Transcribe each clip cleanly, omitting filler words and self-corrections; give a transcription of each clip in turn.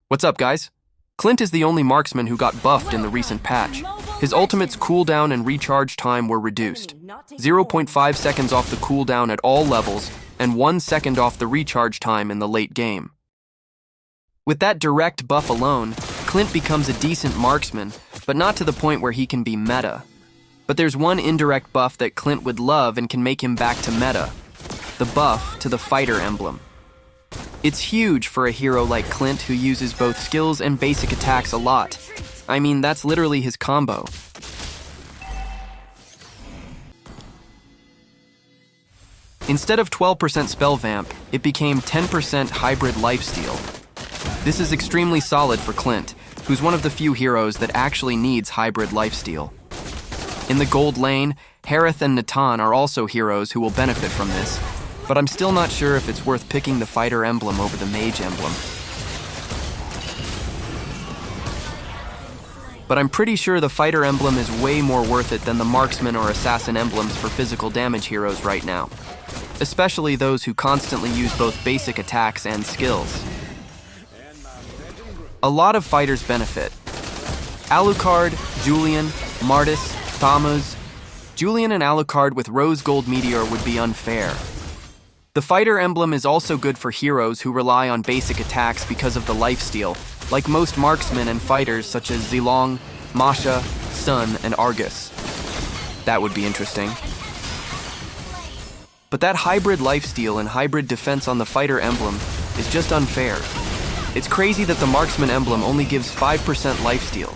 What's up, guys? Clint is the only marksman who got buffed in the recent patch. His ultimate's cooldown and recharge time were reduced. 0.5 seconds off the cooldown at all levels, and 1 second off the recharge time in the late game. With that direct buff alone, Clint becomes a decent marksman, but not to the point where he can be meta. But there's one indirect buff that Clint would love and can make him back to meta. The buff to the fighter emblem. It's huge for a hero like Clint who uses both skills and basic attacks a lot. I mean, that's literally his combo. Instead of 12% spell vamp, it became 10% hybrid lifesteal. This is extremely solid for Clint, who's one of the few heroes that actually needs hybrid lifesteal. In the gold lane, Harith and Natan are also heroes who will benefit from this, but I'm still not sure if it's worth picking the fighter emblem over the mage emblem. But I'm pretty sure the fighter emblem is way more worth it than the marksman or assassin emblems for physical damage heroes right now, especially those who constantly use both basic attacks and skills. A lot of fighters benefit. Alucard, Julian, Martis, Thamuz. Julian and Alucard with Rose Gold Meteor would be unfair. The fighter emblem is also good for heroes who rely on basic attacks because of the lifesteal, like most marksmen and fighters such as Zilong, Masha, Sun, and Argus. That would be interesting. But that hybrid lifesteal and hybrid defense on the fighter emblem is just unfair. It's crazy that the marksman emblem only gives 5% lifesteal.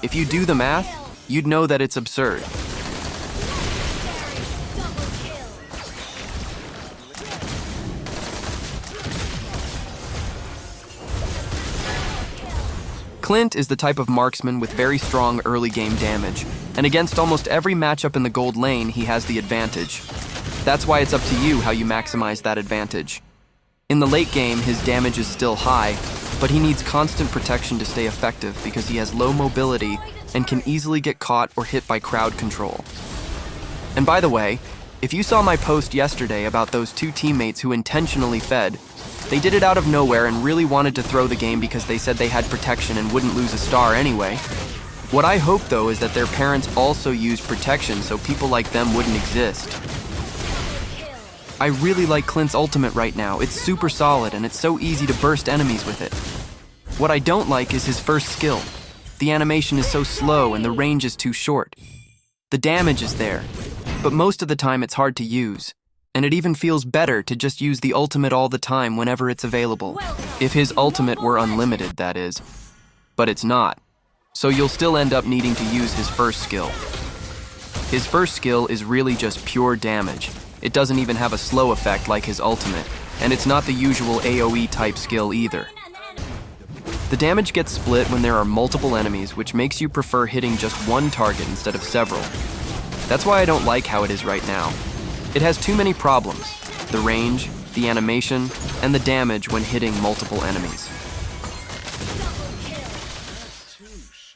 If you do the math, you'd know that it's absurd. Clint is the type of marksman with very strong early game damage, and against almost every matchup in the gold lane, he has the advantage. That's why it's up to you how you maximize that advantage. In the late game, his damage is still high, but he needs constant protection to stay effective because he has low mobility and can easily get caught or hit by crowd control. And by the way, if you saw my post yesterday about those two teammates who intentionally fed, they did it out of nowhere and really wanted to throw the game because they said they had protection and wouldn't lose a star anyway. What I hope, though, is that their parents also used protection so people like them wouldn't exist. I really like Clint's ultimate right now. It's super solid and it's so easy to burst enemies with it. What I don't like is his first skill. The animation is so slow and the range is too short. The damage is there, but most of the time it's hard to use. And it even feels better to just use the ultimate all the time whenever it's available. If his ultimate were unlimited, that is. But it's not. So you'll still end up needing to use his first skill. His first skill is really just pure damage. It doesn't even have a slow effect like his ultimate, and it's not the usual AoE type skill either. The damage gets split when there are multiple enemies, which makes you prefer hitting just one target instead of several. That's why I don't like how it is right now. It has too many problems: the range, the animation, and the damage when hitting multiple enemies.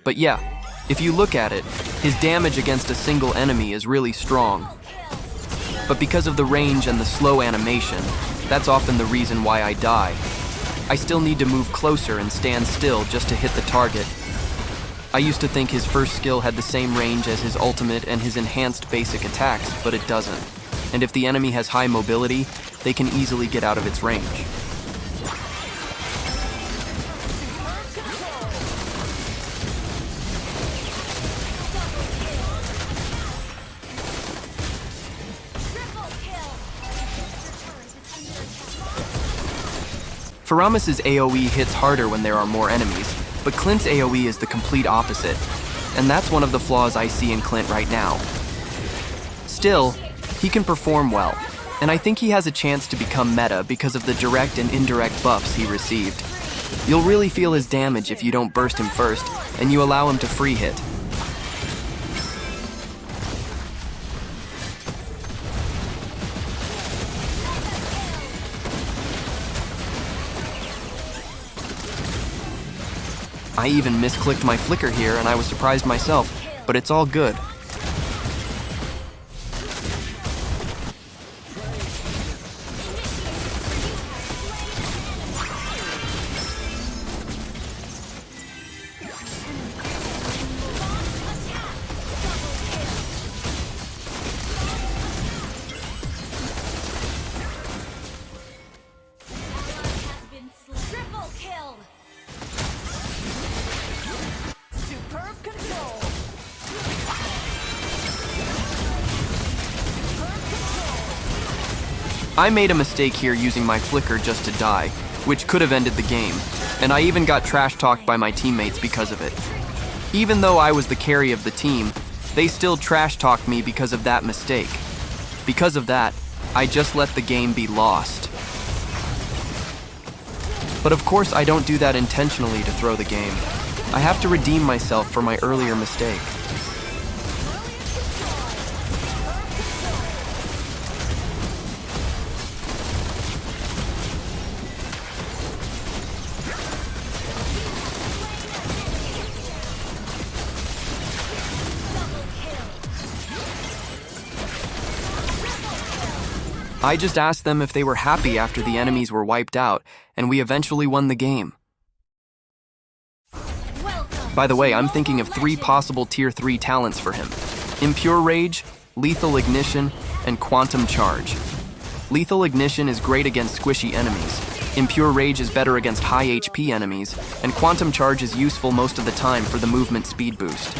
But yeah, if you look at it, his damage against a single enemy is really strong. But because of the range and the slow animation, that's often the reason why I die. I still need to move closer and stand still just to hit the target. I used to think his first skill had the same range as his ultimate and his enhanced basic attacks, but it doesn't. And if the enemy has high mobility, they can easily get out of its range. Faramis' AoE hits harder when there are more enemies, but Clint's AoE is the complete opposite. And that's one of the flaws I see in Clint right now. Still, he can perform well, and I think he has a chance to become meta because of the direct and indirect buffs he received. You'll really feel his damage if you don't burst him first, and you allow him to free hit. I even misclicked my flicker here and I was surprised myself, but it's all good. I made a mistake here using my flicker just to die, which could have ended the game, and I even got trash-talked by my teammates because of it. Even though I was the carry of the team, they still trash-talked me because of that mistake. Because of that, I just let the game be lost. But of course I don't do that intentionally to throw the game. I have to redeem myself for my earlier mistake. I just asked them if they were happy after the enemies were wiped out, and we eventually won the game. By the way, I'm thinking of 3 possible Tier 3 talents for him: Impure Rage, Lethal Ignition, and Quantum Charge. Lethal Ignition is great against squishy enemies, Impure Rage is better against high HP enemies, and Quantum Charge is useful most of the time for the movement speed boost.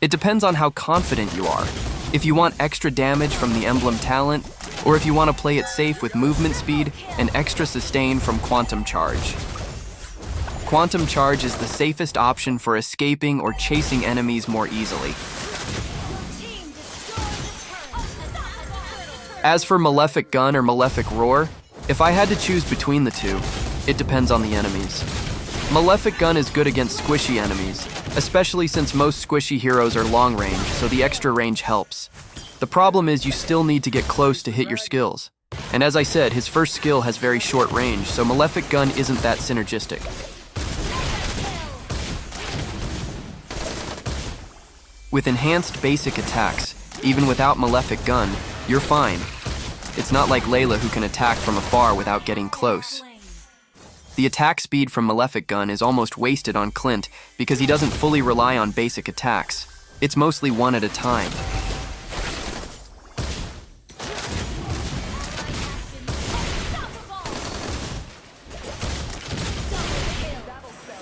It depends on how confident you are. If you want extra damage from the emblem talent, or if you want to play it safe with movement speed and extra sustain from Quantum Charge. Quantum Charge is the safest option for escaping or chasing enemies more easily. As for Malefic Gun or Malefic Roar, if I had to choose between the two, it depends on the enemies. Malefic Gun is good against squishy enemies, especially since most squishy heroes are long range, so the extra range helps. The problem is you still need to get close to hit your skills. And as I said, his first skill has very short range, so Malefic Gun isn't that synergistic. With enhanced basic attacks, even without Malefic Gun, you're fine. It's not like Layla who can attack from afar without getting close. The attack speed from Malefic Gun is almost wasted on Clint because he doesn't fully rely on basic attacks. It's mostly one at a time.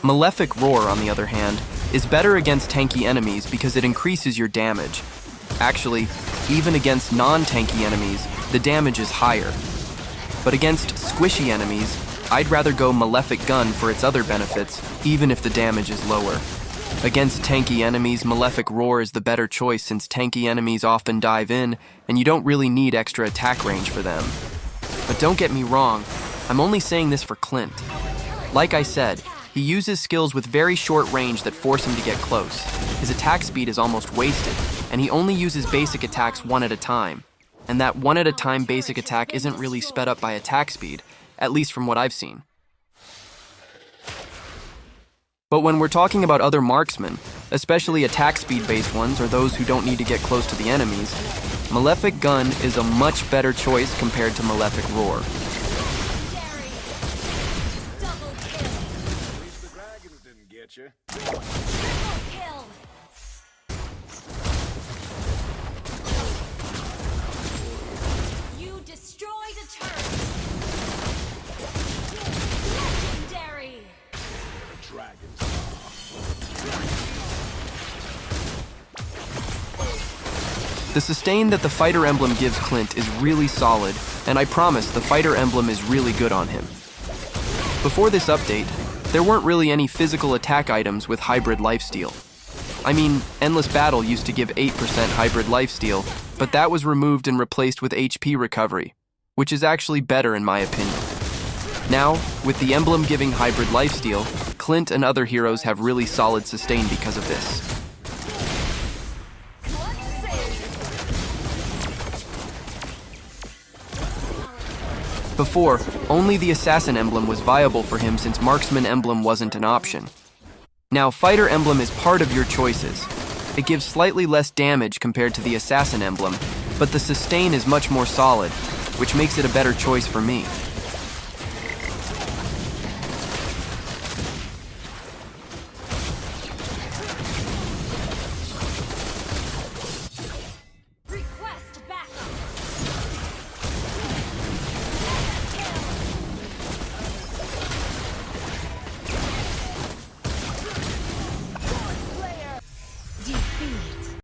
Malefic Roar, on the other hand, is better against tanky enemies because it increases your damage. Actually, even against non-tanky enemies, the damage is higher. But against squishy enemies, I'd rather go Malefic Gun for its other benefits, even if the damage is lower. Against tanky enemies, Malefic Roar is the better choice since tanky enemies often dive in, and you don't really need extra attack range for them. But don't get me wrong, I'm only saying this for Clint. Like I said, he uses skills with very short range that force him to get close. His attack speed is almost wasted, and he only uses basic attacks one at a time. And that one at a time basic attack isn't really sped up by attack speed, at least from what I've seen. But when we're talking about other marksmen, especially attack speed-based ones or those who don't need to get close to the enemies, Malefic Gun is a much better choice compared to Malefic Roar. You destroyed a turret. Legendary. The sustain that the fighter emblem gives Clint is really solid, and I promise the fighter emblem is really good on him. Before this update, there weren't really any physical attack items with hybrid lifesteal. I mean, Endless Battle used to give 8% hybrid lifesteal, but that was removed and replaced with HP recovery, which is actually better in my opinion. Now, with the emblem giving hybrid lifesteal, Clint and other heroes have really solid sustain because of this. Before, only the Assassin emblem was viable for him since Marksman emblem wasn't an option. Now, Fighter emblem is part of your choices. It gives slightly less damage compared to the Assassin emblem, but the sustain is much more solid, which makes it a better choice for me.